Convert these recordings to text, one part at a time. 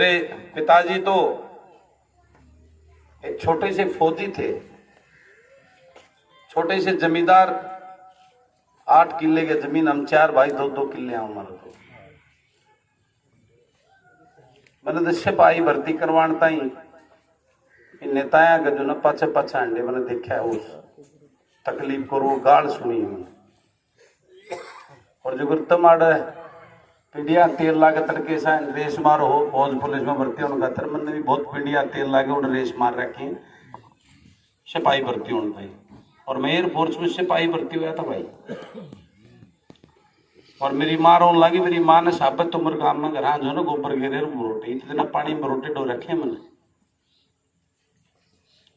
मेरे पिताजी तो एक छोटे से फौजी थे, छोटे से जमींदार। 8 किले के जमीन, हम 4 भाई, 2-2 किले हमारा। तो मैंने तो सिपाही भर्ती करवाता ही नेताया का जो न पाछे पाछे अंडे मैंने देखा है उस तकलीफ को, वो गाल सुनी है। और जो गुर्तमाड़ पीढ़िया तेल लागे तड़के सा रेस मार हो फौज पुलिस में भर्ती होने खातर मैंने भी बहुत पीढ़िया तेल लागे उन्हें रेस मार रखी सिपाही भर्ती होने भाई। और मैं एयरफोर्स में सिपाही भर्ती हुआ था भाई। और मेरी माँ रोने लगी। मेरी माँ ने साबित उम्र काम में घर जो ना गोबर गिरे रोटे इतने पानी में रोटे डो रखे मैंने।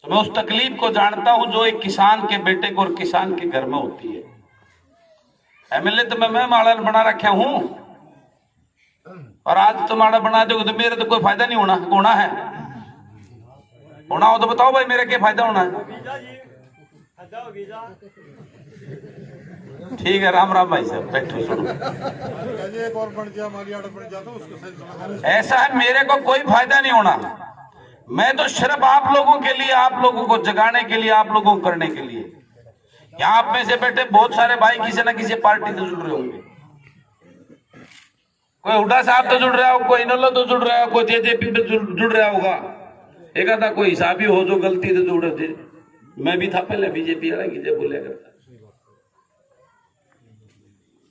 तो मैं उस तकलीफ को जानता हूं जो एक किसान के बेटे को और किसान के घर में होती है। एमएलए तो मैं माड़ा बना रखा हूं, और आज तुम्हारा बना दोगे तो मेरे तो कोई फायदा नहीं होना। होना है, होना हो तो बताओ भाई, मेरा क्या फायदा होना है? ठीक है, राम राम भाई साहब, बैठो सुनो। ऐसा है, मेरे को कोई फायदा नहीं होना। मैं तो सिर्फ आप लोगों के लिए, आप लोगों को जगाने के लिए, आप लोगों को करने के लिए। यहाँ आप में से बैठे बहुत सारे भाई किसी न किसी पार्टी से जुड़ रहे होंगे। कोई हुड्डा साहब तो जुड़ रहा हो, कोई इनलो तो जुड़ रहा हो, कोई जेजेपी पे जुड़ रहा होगा। एक आधा कोई हिसाबी हो जो गलती से जुड़े थे। मैं भी था पहले बीजेपी वाला की जय बोलिया करता।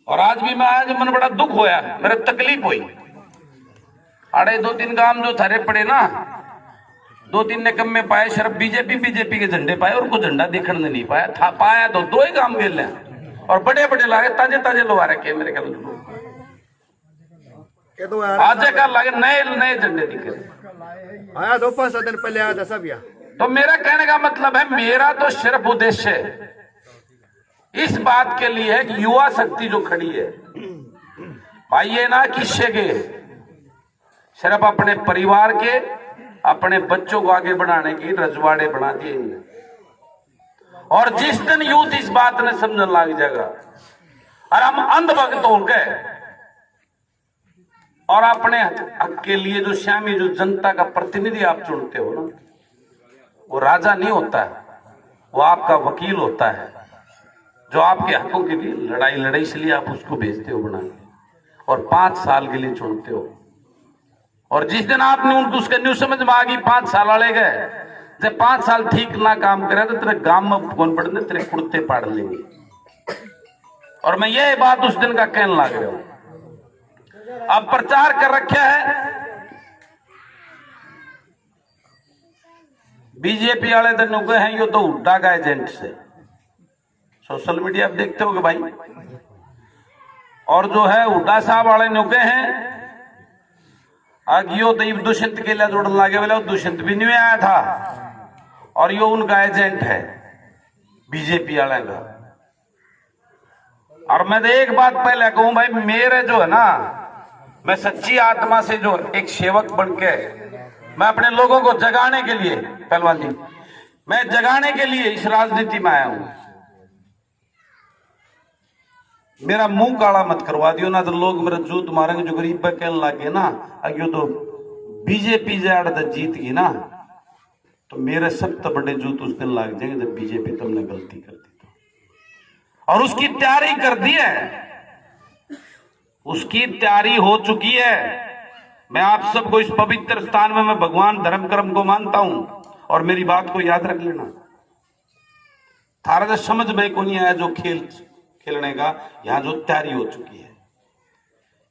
और आज भी मैं आज मन बड़ा दुख होया, मेरा तकलीफ हुई। अरे 2-3 काम जो थारे पड़े ना, 2-3 ने कम में पाए सिर्फ बीजेपी के झंडे पाए, और कुछ झंडा देखने नहीं पाया था। पाया तो 2 ही काम गेल, और बड़े बड़े लागे ताजे ताजे लोग आ रखे मेरे ख्याल। आज कल लागे नए नए झंडे दिखे आया 2-5 दिन पहले आया था सब। तो मेरा कहने का मतलब है, मेरा तो सिर्फ उद्देश्य इस बात के लिए है कि युवा शक्ति जो खड़ी है भाई, ये ना किस्से के सिर्फ अपने परिवार के, अपने बच्चों को आगे बढ़ाने की रजवाड़े बना दिए। और जिस दिन यूथ इस बात ने समझने लग जाएगा, और हम अंधभक्त हो गए, और अपने हक के लिए जो श्यामी जो जनता का प्रतिनिधि आप चुनते हो ना, वो राजा नहीं होता है, वो आपका वकील होता है, जो आपके हकों के लिए लड़ाई इसलिए आप उसको भेजते हो बना के, और 5 साल के लिए चुनते हो। और जिस दिन आपने उनको उसके न्यूज समझ में आ गई, 5 साल वाले गए, जब 5 साल ठीक ना काम करे तो तेरे गांव में कौन पड़ने, तेरे कुर्ते पाड़ लेंगे। और मैं ये बात उस दिन का कहने लग रहा हूं। अब प्रचार कर रखा है बीजेपी वाले तो नुके हैं, यो तो हुड्डा का एजेंट से सोशल मीडिया पे देखते हो भाई। और जो है हुड्डा साहब वाले नुके हैं, आग यो तो दुष्यंत के लिए जोड़ने लगे बोले, दुष्यंत भी नहीं आया था, और यो उनका एजेंट है बीजेपी वाले का। और मैं तो एक बात पहले कहूं भाई, मेरे जो है ना, मैं सच्ची आत्मा से जो एक सेवक बन के मैं अपने लोगों को जगाने के लिए, पहलवान जी, मैं जगाने के लिए इस राजनीति में आया हूं। मेरा मुंह काला मत करवा दियो ना, तो लोग मेरा जूत मारेंगे। जो गरीब पे कहने लगे ना, अगे तो बीजेपी ज्यादा जीत गई ना, तो मेरे सब बड़े जूत उस दिन लग जाएंगे जब बीजेपी तुमने गलती कर दी तो। और उसकी तैयारी कर दी है, उसकी तैयारी हो चुकी है। मैं आप सबको इस पवित्र स्थान में मैं भगवान धर्म कर्म को मानता हूं, और मेरी बात को याद रख लेना। थारा समझ में को नहीं आया जो खेल खेलने का, यहां जो तैयारी हो चुकी है।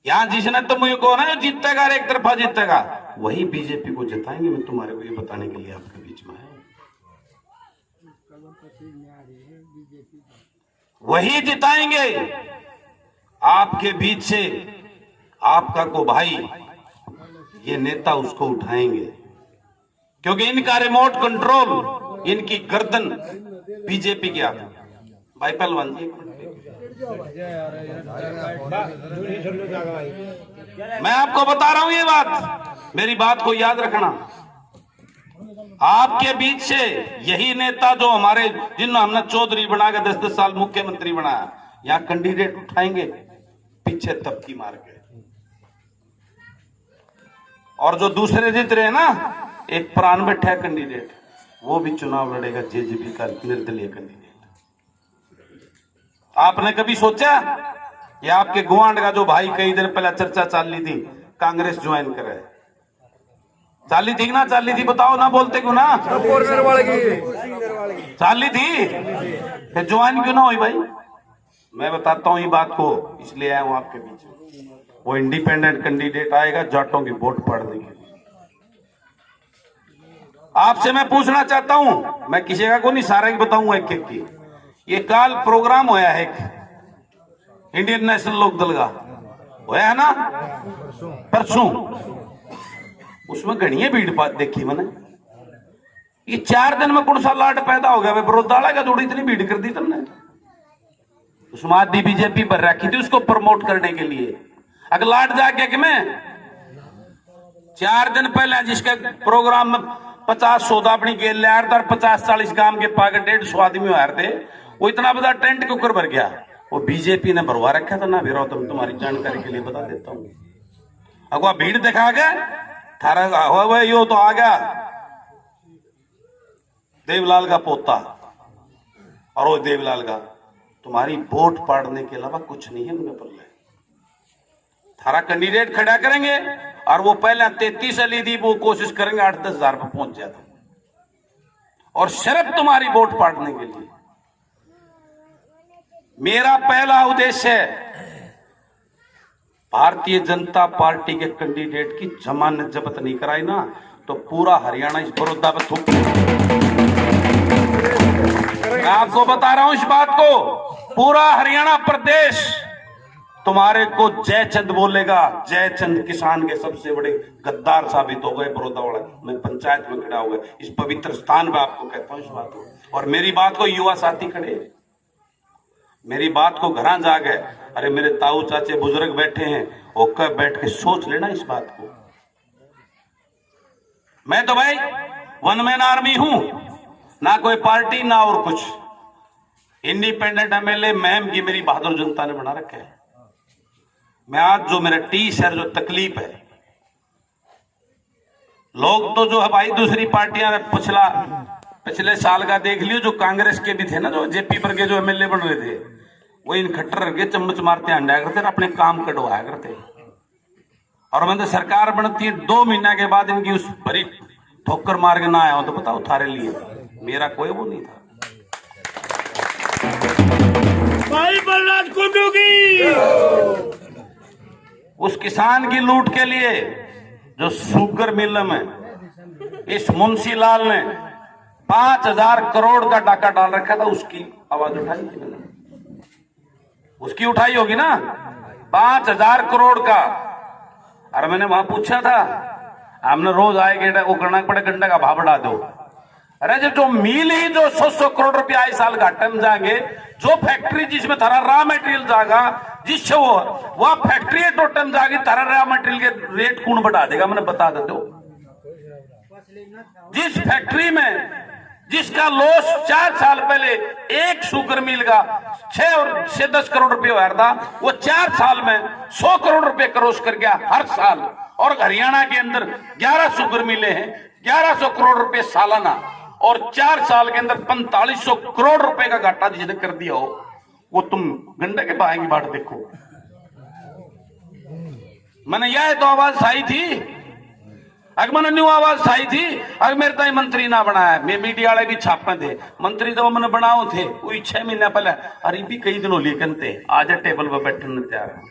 यहां जिसने तुम ये कहो ना जो जीतेगा एक तरफा जीतेगा, वही बीजेपी को जिताएंगे। मैं तुम्हारे को ये बताने के लिए आपके बीच में है, वही जिताएंगे। आपके बीच से आपका को भाई ये नेता उसको उठाएंगे, क्योंकि इनका रिमोट कंट्रोल, इनकी गर्दन बीजेपी के हाथ में। भाई पहलवान जी, मैं आपको बता रहा हूं ये बात, मेरी बात को याद रखना। आपके बीच से यही नेता जो हमारे, जिन्होंने हमने चौधरी बना के 10-10 साल मुख्यमंत्री बनाया, यहां कैंडिडेट उठाएंगे पीछे तबकी मार के। और जो दूसरे जीत रहे हैं ना, एक प्राण बैठा है कैंडिडेट, वो भी चुनाव लड़ेगा जेजेपी का निर्दलीय कैंडिडेट। आपने कभी सोचा ये आपके गुआंड का जो भाई कई दिन पहले चर्चा चल रही थी कांग्रेस ज्वाइन करे, चाली थी ना, चाली थी, बताओ ना, बोलते क्यों ना, चाली थी, फिर ज्वाइन क्यों ना हुई भाई? मैं बताता हूं ये बात को, इसलिए आया हूं आपके बीच में। वो इंडिपेंडेंट कैंडिडेट आएगा जाटों की वोट पड़ने के लिए। आपसे मैं पूछना चाहता हूं, मैं किसी का को नहीं, सारे की बताऊंगा एक एक की। ये काल प्रोग्राम होया है एक इंडियन नेशनल लोकदल का, होया है ना परसों, उसमें घनी भीड़ बात देखी मैंने। ये 4 दिन में कौन सा लाट पैदा हो गया? बरोदाला का जोड़ी इतनी भीड़ कर दी तुमने। उसमें आदि बीजेपी पर रखी थी उसको प्रमोट करने के लिए। अगर लाट जाके कि मैं 4 दिन पहले जिसके प्रोग्राम में 50 सौदा अपनी गेल ले आया था और 50-40 गांव के पाके 150 आदमी आ रहे थे, वो इतना बड़ा टेंट के ऊपर भर गया। वो बीजेपी ने भरवा रखा था ना, फिर तुम्हारी जानकारी के लिए बता देता हूं। अगवा भीड़ दिखा गया थारा हुआ, यो तो आ गया देवलाल का पोता, और वो देवलाल का तुम्हारी वोट पाड़ने के अलावा कुछ नहीं है उनके पल्ले। थारा कैंडिडेट खड़ा करेंगे और वो पहले 33 ली थी, वो कोशिश करेंगे 8-10 हजार पर पहुंच जाता, और सिर्फ तुम्हारी वोट पाड़ने के लिए। मेरा पहला उद्देश्य है भारतीय जनता पार्टी के कैंडिडेट की जमानत जब्त नहीं कराई ना, तो पूरा हरियाणा इस बड़ौदा पे थूक। मैं आपको बता रहा हूं इस बात को, पूरा हरियाणा प्रदेश तुम्हारे को जयचंद बोलेगा। जयचंद किसान के सबसे बड़े गद्दार साबित हो गए बड़ौदावाड़ा में, पंचायत में खड़ा हो गए। इस पवित्र स्थान पे आपको कहता हूं इस बात को। और मेरी बात को युवा साथी खड़े, मेरी बात को घरा जा गए, अरे मेरे ताऊ चाचे बुजुर्ग बैठे हैं, होकर बैठ के सोच लेना इस बात को। मैं तो भाई वन मैन आर्मी हूं, ना कोई पार्टी ना और कुछ। इंडिपेंडेंट एमएलए मैम की मेरी बहादुर जनता ने बना रखा है। मैं आज जो मेरा टीस है, जो तकलीफ है, लोग तो जो है भाई दूसरी पार्टियां पिछले साल का देख लियो, जो कांग्रेस के भी थे ना, जो जेपी पर के जो एमएलए बन रहे थे, वो इन खट्टर के चम्मच मारते अंडाया करते, अपने काम कटवाया करते। और मतलब सरकार बनती है 2 महीना के बाद इनकी उस भरी ठोकर मार के ना आया हो तो बताओ थारे लिए मेरा कोई वो नहीं था। भाई बलराज कुंडू की उस किसान की लूट के लिए जो शुगर मिल में इस मुंशी लाल ने 5,000 करोड़ का डाका डाल रखा था, उसकी आवाज उठाई थी मैंने, उसकी उठाई होगी ना, 5,000 करोड़ का। और मैंने वहां पूछा था, हमने रोज आए गेटा वो करना पड़े, गंडा का भाव बढ़ा दो। अरे जब जो मिल ही जो 100 करोड़ रुपया आए साल घाटे में जाएंगे, जो फैक्ट्री जिसमें थारा रॉ मटेरियल जाएगा, जिससे वो फैक्ट्री टोटल जाएगी, थारा रॉ मटेरियल के रेट कौन बढ़ा देगा? मैंने बता देते हो। जिस फैक्ट्री में जिसका लॉस 4 साल पहले एक शुगर मिल का 6 और 10 करोड़ रुपए हुआ था, वो 4 साल में 100 करोड़ रुपए क्रॉस कर गया हर साल। और हरियाणा के अंदर 11 शुगर मिले हैं, 1100 करोड़ रुपए सालाना, और 4 साल के अंदर 4500 करोड़ रुपए का घाटा जिसने कर दिया हो, वो तुम गंडे के बाएं की बाट देखो। मैंने यह तो आवाज उठाई थी, अगर मैंने न्यू आवाज उठाई थी, अगर मेरे ताई मंत्री ना बनाया, मैं मीडिया वाले भी छापे थे, मंत्री तो मैंने बनाओ थे वही 6 महीना पहले, अरे भी कई दिनों लिए कहते आज टेबल पर बैठने तैयार है।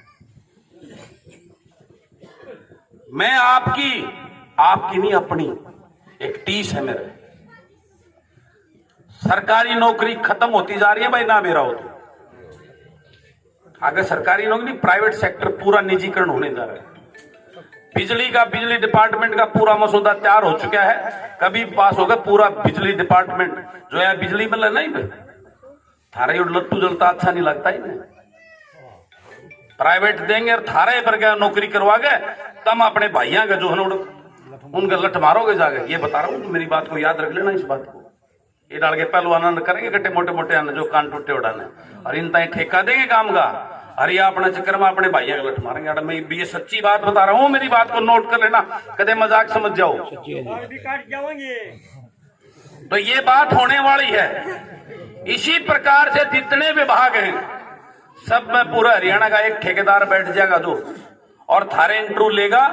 मैं आपकी नहीं अपनी एक टीस है मेरे। सरकारी नौकरी खत्म होती जा रही है भाई, ना मेरा हो तो। अगर सरकारी नौकरी, प्राइवेट सेक्टर पूरा निजीकरण होने जा रहा है। बिजली डिपार्टमेंट का पूरा मसौदा तैयार हो चुका है, कभी पास होगा पूरा बिजली डिपार्टमेंट जो है। बिजली मतलब नहीं भाई, थारे लट्टू जलता अच्छा नहीं लगता ही नहीं। प्राइवेट देंगे और थारे पर क्या नौकरी करवा गए, तम अपने भाइयों का जो है उनका लठ मारोगे जाके। ये बता रहा हूं, मेरी बात को याद रख लेना इस बात को। ये डाल के पहलवान करेंगे गट्टे मोटे मोटे आने, जो कान टूटे उड़ाने, और इन ताई ठेका देंगे काम का, अरे अपने चक्कर में अपने भाइयों का लठ मारेंगे। अरे मैं ये सच्ची बात बता रहा हूँ, मेरी बात को नोट कर लेना, कदे मजाक समझ जाओ। तो ये बात होने वाली है। इसी प्रकार से जितने विभाग हैं सब में पूरा हरियाणा का एक ठेकेदार बैठ जाएगा जो, और थारे इंटरव्यू लेगा,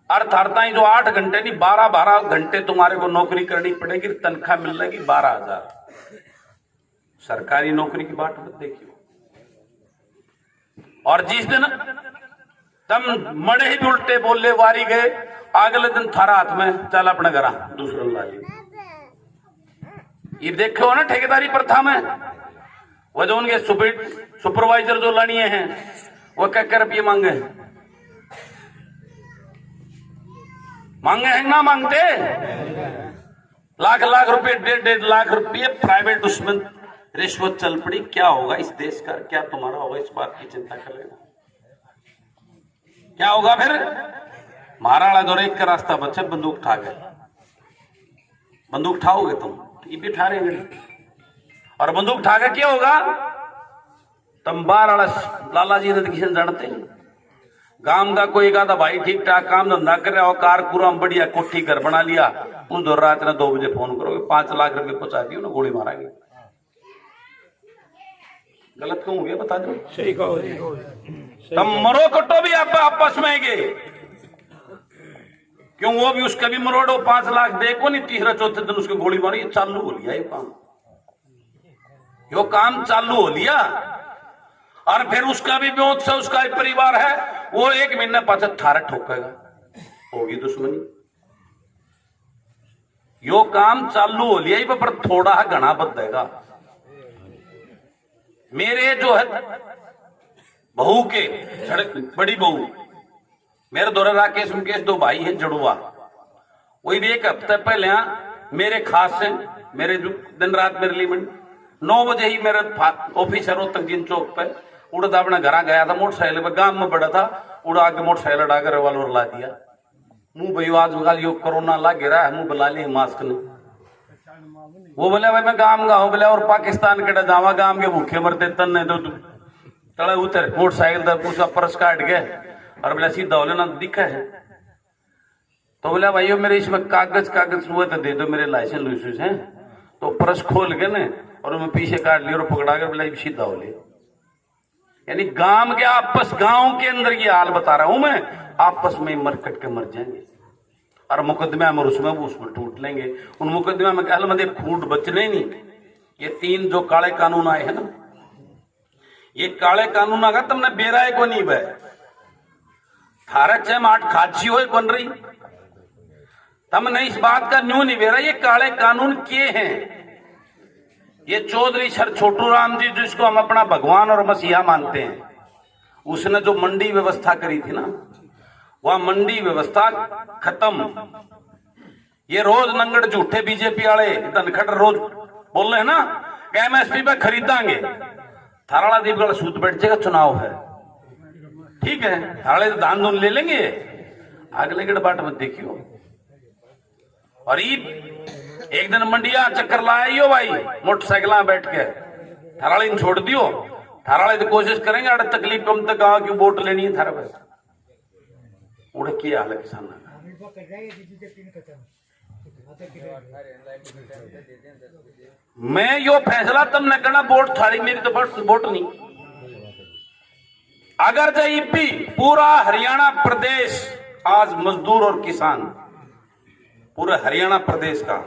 और थारता ही जो 8 घंटे नहीं 12 घंटे तुम्हारे को नौकरी करनी पड़ेगी, तनख्वाह मिलेगी 12,000। सरकारी नौकरी की बात मत देखियो। और जिस दिन तुम मड़े ही उल्टे बोले वारी गए, अगले दिन थारा हाथ में चल अपने घर दूसरा ला ली। ये देखो ना ठेकेदारी प्रथा में, वो जो उनके सुपरवाइजर जो लानिए हैं वो क्या रुपये मांगे हैं ना मांगते, लाख रुपए 1.5 लाख रुपये प्राइवेट उसमें रिश्वत चल पड़ी। क्या होगा इस देश का, क्या तुम्हारा होगा, इस बात की चिंता कर लेना। क्या होगा फिर? महाराणा दौर एक का रास्ता बचे, बंदूक उठा गए। बंदूक उठाओगे तुम, ये भी उठा रहे हैं, और बंदूक उठा के क्या होगा? तुम बार लाला जी ने किसी जानते हैं, गांव का कोई एक आधा भाई ठीक ठाक काम धंधा कर रहा हो, कार पूरा बढ़िया कोठी घर बना लिया, उस दौर रात में 2 बजे फोन करोगे, 5 लाख रुपए पहुंचा दियो ना, गोली मारेंगे। गलत क्यों हो गया बता दो। सही कहो। तुम मरो कटो भी आप आपस में गए, क्यों वो भी उसका भी मरोड़ो, 5 लाख देखो नहीं, तीसरा चौथे दिन उसको गोली मारो। ये चालू हो लिया, यो काम चालू हो लिया। और फिर उसका भी विरोध से उसका एक परिवार है, वो 1 महीने पाछे थारा ठोकेगा, होगी दुश्मनी। यो काम चालू हो लिया, पर थोड़ा घना बदलेगा। मेरे जो है बहू के सड़क बड़ी बहू, मेरे दौरे राकेश मुकेश 2 भाई हैं जड़ुआ, वही 1 हफ्ते पहले मेरे खास से मेरे जो दिन रात मेरे लिए 9 बजे ही मेरे ऑफिस है रोहतक जिन चौक पे, उड़ा अपने घर गया था मोटरसाइकिल पे, गांव में बड़ा था, उड़ा आके मोटरसाइकिल उड़ाकर रिवॉल्वर ला दिया। मुंह भाई आज यो कोरोना ला गिरा है, मुंह बुला लिए मास्क ने। वो बोले भाई मैं गांव का हूं, बोले और पाकिस्तान के जावा, गांव के भूखे मरते तन तो तड़े उतर मोटरसाइकिल तक पूछा परस काट गए, और बोले सीधा बोले ना दिखा है। तो बोला भाई मेरे इसमें कागज हुए तो दे दो, मेरे लाइसेंस हैं। तो परस खोल के न और उन्हें पीछे काट लिया और पकड़ा कर बोला सीधा हो लिया। यानी गांव के आपस, गांव के अंदर ये हाल बता रहा हूं मैं, आपस में मर कट के मर जाएंगे, और मुकदमे में उसमें वो उसमें टूट लेंगे। उन मुकदमे में कल मत खूट बचने नहीं। ये 3 जो काले कानून आए हैं ना, ये काले कानून अगर तुमने बेराए को नहीं बे थारक से माठ खाची हो बन रही, तुमने इस बात का न्यू नहीं बेरा। ये काले कानून के हैं? ये चौधरी सर छोटू राम जी, जिसको हम अपना भगवान और मसीहा मानते हैं, उसने जो मंडी व्यवस्था करी थी ना, वह मंडी व्यवस्था खत्म। ये रोज नंगड़ झूठे बीजेपी वाले धनखड़ रोज बोल रहे हैं ना कि एमएसपी पे खरीदांगे, थाराड़ा दीपगढ़ सूत बैठ जाएगा, चुनाव है, ठीक है, थाराड़े तो दान दून ले लेंगे, अगले गढ़ बाट मत देखियो। और एक दिन मंडिया चक्कर लाइयो भाई, मोटरसाइकिल बैठ के थाराड़ी छोड़ दियो, थाराड़े तो कोशिश करेंगे अरे तकलीफ कम तक गाँव की वोट लेनी है थारा पैसा उड़े किया हाल है किसान। मैं यो फैसला तुमने करना, वोट थारी मेरी तो वोट नहीं। अगर ईपी पूरा हरियाणा प्रदेश आज मजदूर और किसान, पूरा हरियाणा प्रदेश का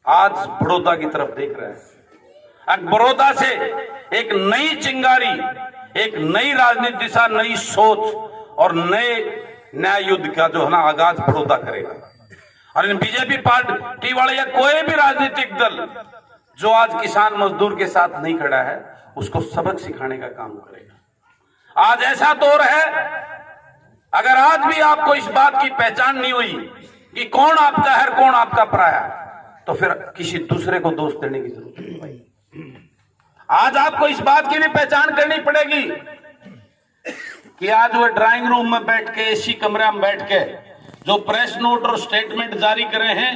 आज बड़ौदा की तरफ देख रहे हैं। अब बड़ौदा से एक नई चिंगारी, एक नई राजनीति दिशा, नई सोच और नए न्याय युद्ध का जो है ना आगाज बड़ौदा करेगा। और इन बीजेपी पार्टी वाले या कोई भी राजनीतिक दल जो आज किसान मजदूर के साथ नहीं खड़ा है, उसको सबक सिखाने का काम करेगा। आज ऐसा दौर है, अगर आज भी आपको इस बात की पहचान नहीं हुई कि कौन आपका है कौन आपका पराया, तो फिर किसी दूसरे को दोष देने की जरूरत नहीं भाई। आज आपको इस बात की भी पहचान करनी पड़ेगी कि आज वो ड्राइंग रूम में बैठ के, एसी कमरे में बैठ के जो प्रेस नोट और स्टेटमेंट जारी करे हैं,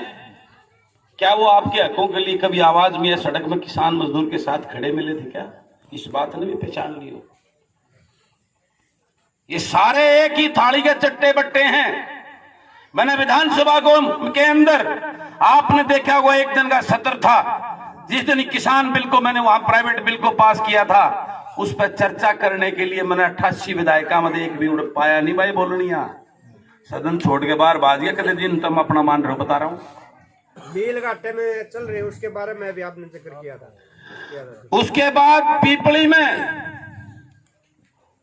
क्या वो आपके हकों के लिए कभी आवाज में या सड़क में किसान मजदूर के साथ खड़े मिले थे क्या? इस बात ने भी पहचान ली हो। ये सारे एक ही थाली के चट्टे बट्टे हैं। मैंने विधानसभा को के अंदर आपने देखा हुआ एक दिन का सत्र था, जिस दिन किसान बिल को मैंने वहां प्राइवेट बिल को पास किया था, उस पर चर्चा करने के लिए मैंने 88 विधायिका में एक भी उड़ पाया नहीं भाई बोलनिया। सदन छोड़ के बाहर बाज गया। कहते दिन तुम अपना मान रहे हो, बता रहा हूं। बिल घाटे में चल रहे उसके बारे में भी आपने जिक्र किया था। उसके बाद पीपली में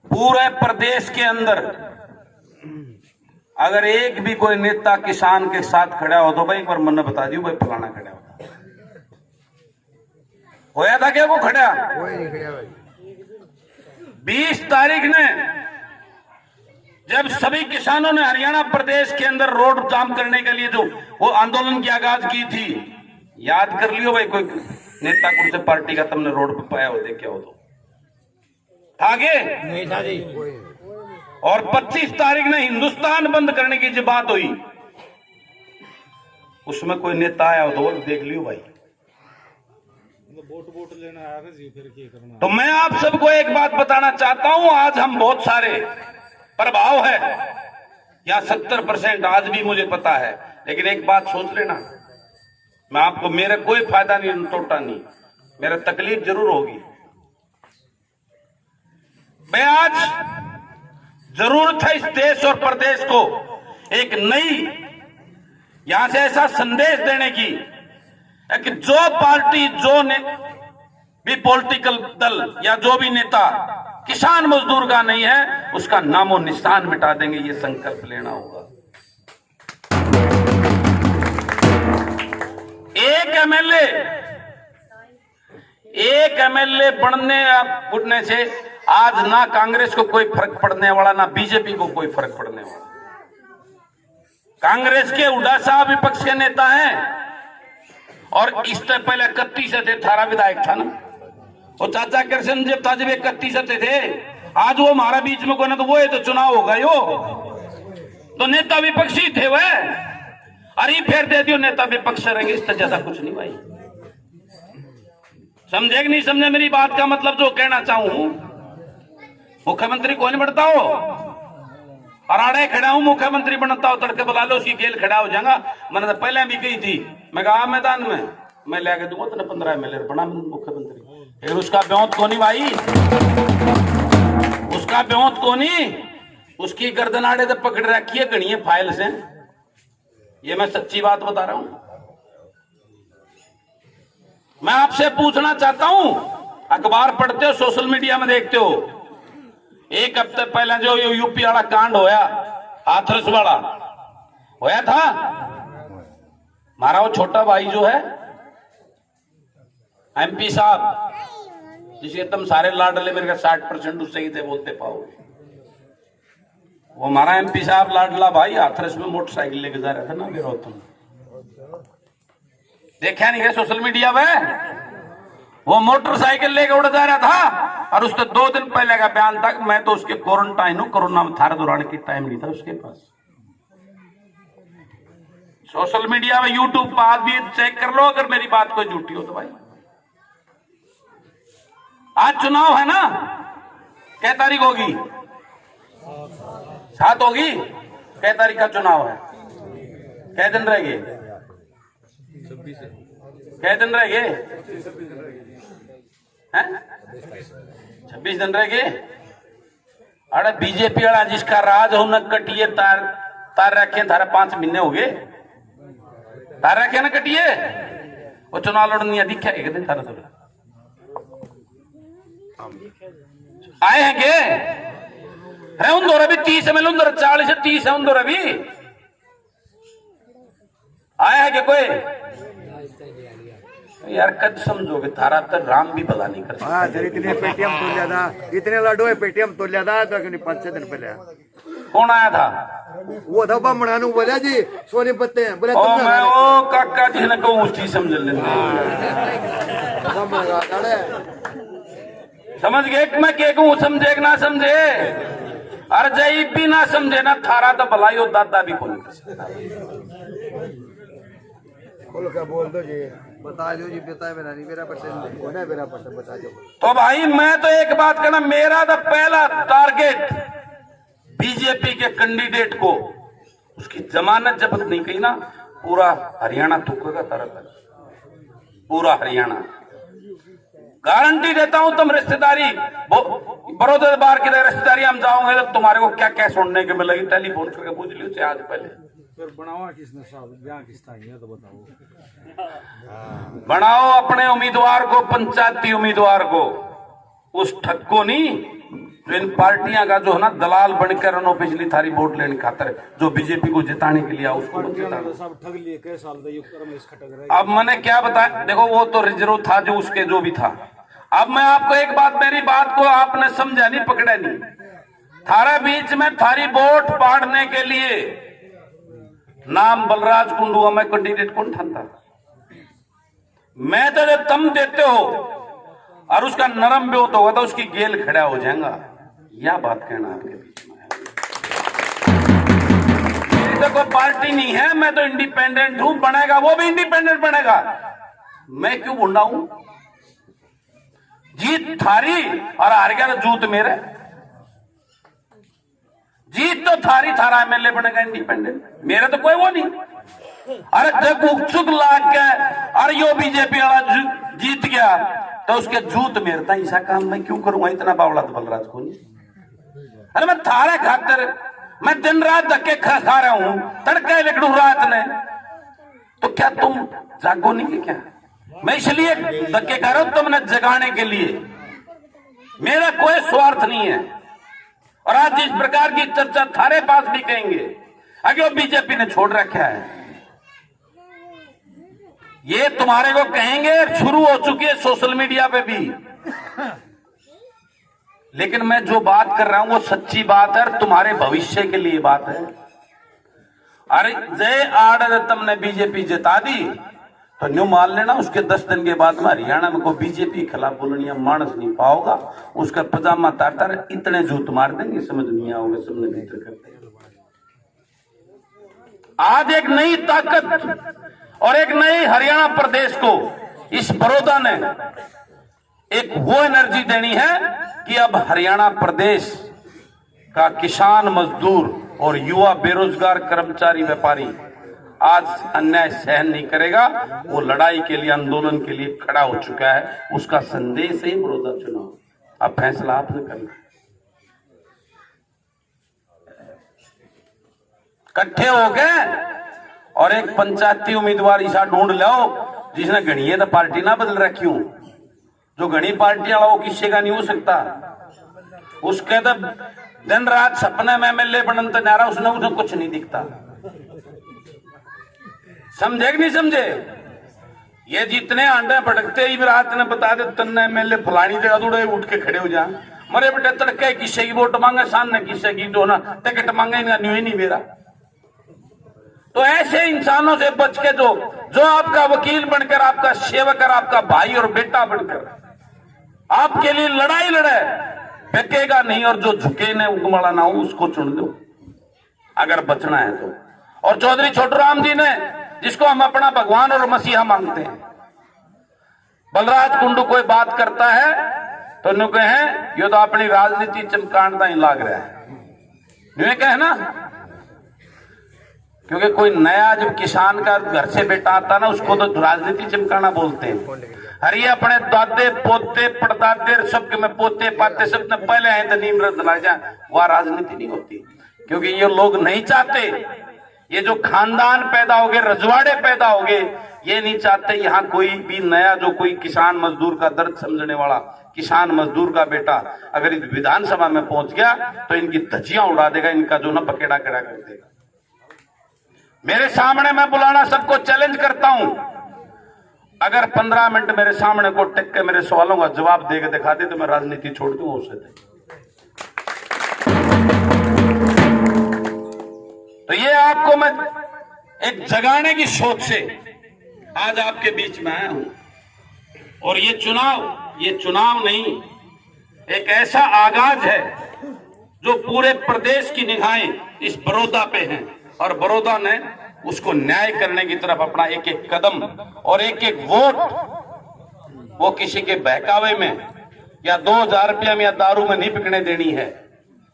पूरे प्रदेश के अंदर अगर एक भी कोई नेता किसान के साथ खड़ा हो तो भाई एक बार मन बता दियो भाई फलाना खड़ा होया था क्या? वो खड़ा कोई नहीं खड़ा भाई। 20 तारीख ने जब सभी किसानों ने हरियाणा प्रदेश के अंदर रोड जाम करने के लिए जो वो आंदोलन की आगाज की थी, याद कर लियो भाई कोई नेता कुछ पार्टी का तुमने रोड पर पाया हो, देखे हो तो आगे नहीं था जी। और 25 तारीख ने हिंदुस्तान बंद करने की जो बात हुई, उसमें कोई नेता आया हो तो वो देख लियो भाई। वोट लेना आया था जी, फिर क्या करना। तो मैं आप सबको एक बात बताना चाहता हूं, आज हम बहुत सारे प्रभाव है या 70% आज भी मुझे पता है, लेकिन एक बात सोच लेना, मैं आपको, मेरा कोई फायदा नहीं टोटा नहीं, मेरा तकलीफ जरूर होगी। मैं आज जरूरत है इस देश और प्रदेश को एक नई यहां से ऐसा संदेश देने की कि जो पार्टी जो भी पॉलिटिकल दल या जो भी नेता किसान मजदूर का नहीं है, उसका नामो निशान मिटा देंगे। ये संकल्प लेना होगा। एक एमएलए बनने उठने से आज ना कांग्रेस को कोई फर्क पड़ने वाला, ना बीजेपी को कोई फर्क पड़ने वाला। कांग्रेस के हुड्डा साहब विपक्ष के नेता हैं और इससे पहले 31 थे, थारा विधायक था ना वो चाचा कृष्ण जब था, जब 31 थे, आज वो हमारा बीच में कोई ना, तो वो है तो चुनाव होगा यो, तो नेता विपक्षी थे वह, अरे फिर दे दियो नेता विपक्ष रहेंगे, इससे ज्यादा कुछ नहीं भाई। समझे कि नहीं समझे मेरी बात का मतलब? जो कहना चाहूं, मुख्यमंत्री कौन बनता हो, अराड़े खड़ा हूं, मुख्यमंत्री बनता हो, तड़के बुला लो, उसकी खेल खड़ा हो जाएगा। मैंने तो पहले भी कही थी, मैं कहा मैदान में मैं लेके दूंगा तो 15 एमएलए बना मुख्यमंत्री, फिर उसका ब्योंत कोनी भाई, उसका ब्योंत कोनी, उसकी गर्दन आड़े तो पकड़ रखी है गणिये फाइल से। ये मैं सच्ची बात बता रहा हूं। मैं आपसे पूछना चाहता हूं, अखबार पढ़ते हो, सोशल मीडिया में देखते हो, एक हफ्ते पहले जो यूपी वाला कांड होया, हाथरस वाला होया था, हमारा वो छोटा भाई जो है एमपी साहब, जिसके तुम सारे लाडले मेरे 60% उससे ही थे बोलते पाओगे, वो हमारा एमपी साहब लाडला भाई हाथरस में मोटरसाइकिल लेके जा रहा था ना, मेरा तुम देखा नहीं है सोशल मीडिया में? वो मोटरसाइकिल लेके उड़ जा रहा था और उसके 2 दिन पहले का बयान था, मैं तो उसके क्वारंटाइन हूं, कोरोना में थारे दौरान की टाइम नहीं था उसके पास। सोशल मीडिया में, यूट्यूब पर आज भी चेक कर लो, अगर मेरी बात कोई झूठी हो तो भाई। आज चुनाव है ना, क्या तारीख होगी? 7 होगी। क्या तारीख का चुनाव है? क्या दिन रहेगी? क्या दिन रहेगी? 26 दिन रहेगी। अरे बीजेपी वाला जिसका राज हो न कटिए, तार रखे थारा 5 महीने हो गए, तार रखे ना कटिए, वो चुनाव लड़नी दिखा एक दिन थारा थोड़ा आए हैं के है उन भी 30 एमएल 40 से 30 है उन भी आए हैं के कोई यार? कद समझोगे थारा तो राम भी भला नहीं कर सकता। हाँ सर, इतने पेटीएम तोड़ लिया था, इतने लड्डू है पेटीएम तोड़ लिया था, तो 5-6 दिन पहले। कौन आया था? वो था बमणानु, बोला जी सोने पत्ते हैं, बोले मैं ओ काका जी ने कहूँ उस चीज समझ लेते, समझ गए मैं क्या कहूँ, समझे कि ना समझे? अरे जय भी ना समझे ना, थारा तो भलाई हो दादा भी खोल बोल दो जी, बता दो जी, बता मेरा नहीं, मेरा पर्सेंट होना है, मेरा पर्सेंट बता दो। तो भाई मैं तो एक बात कहना, मेरा तो पहला टारगेट बीजेपी के कैंडिडेट को उसकी जमानत जब्त नहीं की ना, पूरा हरियाणा थूकेगा तारा पर, पूरा हरियाणा। गारंटी देता हूं, तुम रिश्तेदारी बड़ौदा बार की रिश्तेदारी हम जाओगे तो तुम्हारे को क्या क्या सुनने को मिलेगी, टेलीफोन करके पूछ लियो से आज पहले। फिर बनावा किसने साहब, यहाँ किस था ये तो बताओ। बनाओ अपने उम्मीदवार को, पंचायती उम्मीदवार को, उस ठग को नहीं जो इन पार्टियां का जो है ना दलाल बनकर उन्होंने पिछली थारी वोट लेने खातर जो बीजेपी को जिताने के लिए उसको मत जिताना। सब ठग लिए कई साल तक रमेश खटक रहे। अब मैंने क्या बताया, देखो वो तो रिजर्व था जो उसके जो भी था। अब मैं आपको एक बात, मेरी बात को आपने समझा नहीं, पकड़ा नहीं। थारे बीच में थारी वोट पाड़ने के लिए नाम बलराज कुंडू में कैंडिडेट कौन ठानता? मैं तो जब तुम देते हो और उसका नरम ब्योत होगा तो उसकी गेल खड़ा हो जाएगा। यह बात कहना आपके बीच में है। मेरी तो कोई पार्टी नहीं है, मैं तो इंडिपेंडेंट हूं। बनेगा वो भी इंडिपेंडेंट बनेगा, मैं क्यों बुंडा हूं? जीत थारी और हार गया तो जूत मेरे। जीत तो थारी, थारा एमएलए बनेगा इंडिपेंडेंट, मेरा तो कोई वो नहीं। अरे जब उत्सुक लाग के अरे यो बीजेपी वाला जीत गया तो उसके जूत मेरे था। ऐसा काम मैं क्यों करूंगा? इतना बावड़ा तो बलराज को नहीं। अरे मैं थारे खातर मैं दिन रात धक्के खा रहा हूं, तड़के लिखू रात ने, तो क्या तुम जागो नहीं क्या? मैं इसलिए धक्के खा रहा हूं तुमने जगाने के लिए, मेरा कोई स्वार्थ नहीं है। और आज जिस प्रकार की चर्चा थारे पास भी कहेंगे, आगे वो बीजेपी ने छोड़ रखा है, ये तुम्हारे को कहेंगे, शुरू हो चुकी है सोशल मीडिया पे भी। लेकिन मैं जो बात कर रहा हूं वो सच्ची बात है, तुम्हारे भविष्य के लिए बात है। अरे जय आड़ तुमने बीजेपी जिता दी तो न्यू मान लेना, उसके 10 दिन के बाद में हरियाणा में कोई बीजेपी के खिलाफ बोलनिया मानस नहीं पाओगा। उसका पजामा तार इतने जूत मार देंगे, समझ नहीं आओगे, सबने भीतर करते। आज एक नई ताकत और एक नई हरियाणा प्रदेश को इस बड़ौदा ने एक वो एनर्जी देनी है कि अब हरियाणा प्रदेश का किसान, मजदूर और युवा, बेरोजगार, कर्मचारी, व्यापारी आज अन्याय सहन नहीं करेगा। वो लड़ाई के लिए, आंदोलन के लिए खड़ा हो चुका है। उसका संदेश ही बड़ौदा चुनाव। अब फैसला आपने करना है। इकट्ठे हो गए और एक पंचायती उम्मीदवार ऐसा ढूंढ लो जिसने घनी तो पार्टी ना बदल रखी हूं। जो घनी पार्टी वाला वो किसी का नहीं हो सकता। उसके तो दिन रात सपने में एमएलए बनन तो नारा, उसने उसे कुछ नहीं दिखता। समझे कि नहीं समझे? ये जितने अंडे भटकते ही रात ने बता दे तन्ने एमएलए फलानी जगह थोड़े उठ के खड़े हो जा। मरे बेटे तड़के किसी की वोट मांगे, सामने किसी की जो ना टिकट मांगे, इनका न्यू ही नहीं मेरा। तो ऐसे इंसानों से बच के जो आपका वकील बनकर, आपका सेवक और आपका भाई और बेटा बनकर आपके लिए लड़ाई लड़े, फेंकेगा नहीं। और जो झुके ने उगमाड़ा ना हो उसको चुन दो अगर बचना है तो। और चौधरी छोटूराम जी ने, जिसको हम अपना भगवान और मसीहा मानते हैं, बलराज कुंडू कोई बात करता है तो नु कहे ये तो अपनी राजनीति चमकांडता ही लाग रहा है, न्यू कहे ना। क्योंकि कोई नया जब किसान का घर से बेटा आता ना, उसको तो राजनीति चमकाना बोलते हैं। अरे अपने दादे पोते पड़दादे सबके में पोते पाते सबने पहले आए तो नीम रद्द लग जाए, वह राजनीति नहीं होती। क्योंकि ये लोग नहीं चाहते, ये जो खानदान पैदा हो गए, रजवाड़े पैदा हो गए, ये नहीं चाहते यहाँ कोई भी नया जो कोई किसान मजदूर का दर्द समझने वाला किसान मजदूर का बेटा अगर इस विधानसभा में पहुंच गया तो इनकी धज्जियां उड़ा देगा, इनका जो ना पकेड़ा कड़ा कर देगा। मेरे सामने मैं बुलाना सबको चैलेंज करता हूं, अगर 15 मिनट मेरे सामने को टिक के मेरे सवालों का जवाब देकर दिखा दे तो मैं राजनीति छोड़ दूं उसे। तो ये आपको मैं एक जगाने की सोच से आज आपके बीच में आया हूं। और ये चुनाव नहीं, एक ऐसा आगाज है जो पूरे प्रदेश की निगाहें इस बड़ौदा पे हैं और बड़ौदा ने उसको न्याय करने की तरफ अपना एक एक कदम और एक एक वोट वो किसी के बहकावे में या 2000 रुपया में या दारू में नहीं बिकने देनी है।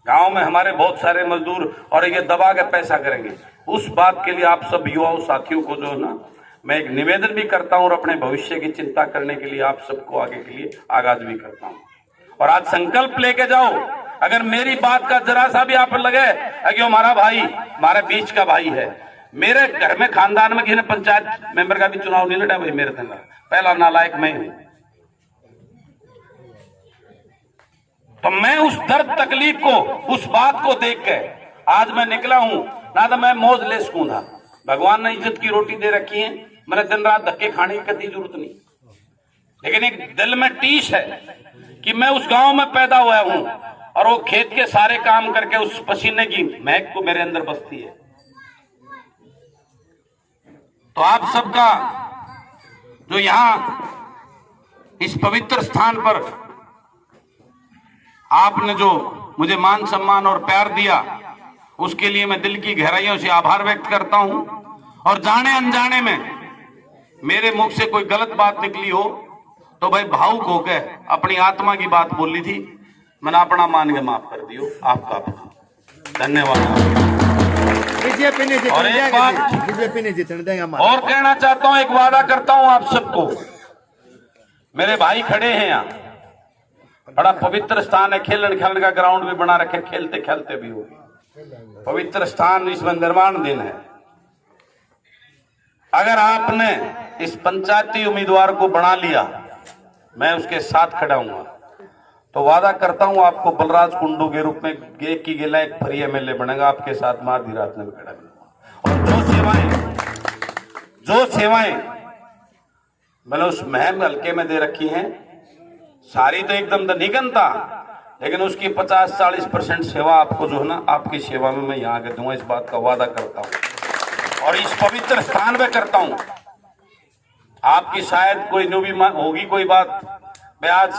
गांव में हमारे बहुत सारे मजदूर और ये दबा के पैसा करेंगे। उस बात के लिए आप सब युवाओं साथियों को जो है ना, मैं एक निवेदन भी करता हूं और अपने भविष्य की चिंता करने के लिए आप सबको आगे के लिए आगाज भी करता हूं। और आज संकल्प लेके जाओ, अगर मेरी बात का जरा सा भी आप लगे कि हमारा भाई हमारे बीच का भाई है, मेरे घर में खानदान में किसी ने पंचायत मेंबर का भी चुनाव नहीं लड़ा भाई, मेरे थे पहला नालायक मैं हूं। तो मैं उस दर्द तकलीफ को, उस बात को देख के आज मैं निकला हूं। ना तो मैं मौज ले सकूं था, भगवान ने इज्जत की रोटी दे रखी है, मैंने दिन रात धक्के खाने की कभी जरूरत नहीं। लेकिन एक दिल में टीस है कि मैं उस गांव में पैदा हुआ हूं और वो खेत के सारे काम करके उस पसीने की महक को मेरे अंदर बसती है। तो आप सबका जो यहां इस पवित्र स्थान पर आपने जो मुझे मान सम्मान और प्यार दिया, उसके लिए मैं दिल की गहराइयों से आभार व्यक्त करता हूं। और जाने अनजाने में मेरे मुख से कोई गलत बात निकली हो तो भाई भावुक होकर अपनी आत्मा की बात बोली थी, मैंने अपना मान के माफ कर दियो। आपका धन्यवाद। और एक बात बीजेपी ने जीतने देंगे और कहना चाहता हूं, एक वादा करता हूं आप सबको, मेरे भाई खड़े हैं यहाँ, बड़ा पवित्र स्थान है, खेलन का ग्राउंड भी बना रखे, खेलते खेलते भी हो, पवित्र स्थान, इसमें निर्माण दिन है। अगर आपने इस पंचायती उम्मीदवार को बना लिया, मैं उसके साथ खड़ा हूं, तो वादा करता हूं आपको बलराज कुंडू के रूप में एक की गिला एक फ्री एमएलए बनेगा, आपके साथ मारदी रात में भी खड़ा हूं। और जो सेवाएं मैंने उस महम हल्के में दे रखी हैं, सारी तो एकदम तो नहीं गनता, लेकिन उसकी 50-40% सेवा आपको जो है ना, आपकी सेवा में मैं यहाँ के दूंगा, इस बात का वादा करता हूँ। और इस पवित्र स्थान में करता हूँ। आपकी शायद कोई जो भी होगी कोई बात, मैं आज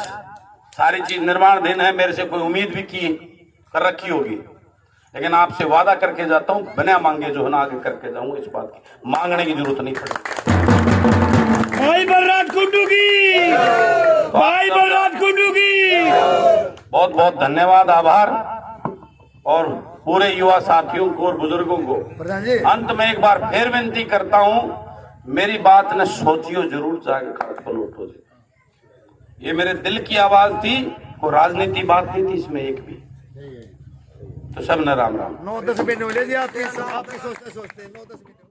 सारी चीज निर्माण दिन है, मेरे से कोई उम्मीद भी की कर रखी होगी, लेकिन आपसे वादा करके जाता हूँ, बिना मांगे जो है ना आगे करके जाऊंगा। इस बात की मांगने की जरूरत नहीं पड़ेगी। भाई बलराज कुंडू की, भाई बलराज कुंडू की बहुत बहुत धन्यवाद, आभार। और पूरे युवा साथियों को और बुजुर्गों को प्रधान जी अंत में एक बार फिर विनती करता हूं, मेरी बात न सोचियो जरूर, जाके खड़क पर उठो। ये मेरे दिल की आवाज थी, वो राजनीति बात नहीं थी इसमें एक भी। तो सब न राम राम। 9-10 महीने हो ले जी आपके सोचते 9-10 महीने।